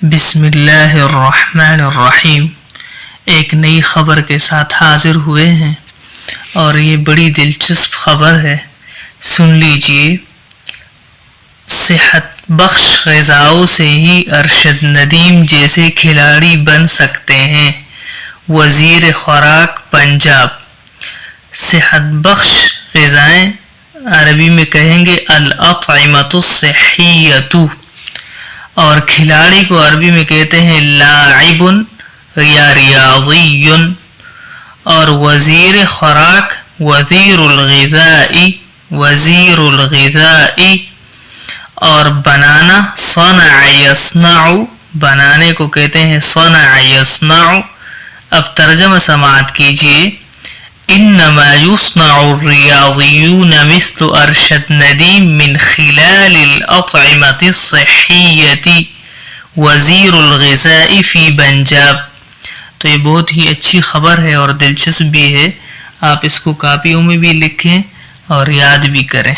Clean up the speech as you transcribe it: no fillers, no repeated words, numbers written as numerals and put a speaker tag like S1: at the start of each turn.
S1: بسم اللہ الرحمن الرحیم. ایک نئی خبر کے ساتھ حاضر ہوئے ہیں اور یہ بڑی دلچسپ خبر ہے، سن لیجئے. صحت بخش غذاؤں سے ہی ارشد ندیم جیسے کھلاڑی بن سکتے ہیں. وزیر خوراک پنجاب. صحت بخش غذائیں عربی میں کہیں گے الاطعمۃ الصحیۃ، اور کھلاڑی کو عربی میں کہتے ہیں لاعب یا ریاضی. اور وزیر خوراک وزیر الغذاء. اور بنانا صنع یصنع، بنانے کو کہتے ہیں صنع یصنع. اب ترجمہ سماعت کیجیے. انما يصنع الرياضيون مثل ارشد ندیم من خلال الاطعمة الصحية وزیر الغذاء فی پنجاب. تو یہ بہت ہی اچھی خبر ہے اور دلچسپ بھی ہے. آپ اس کو کاپیوں میں بھی لکھیں اور یاد بھی کریں.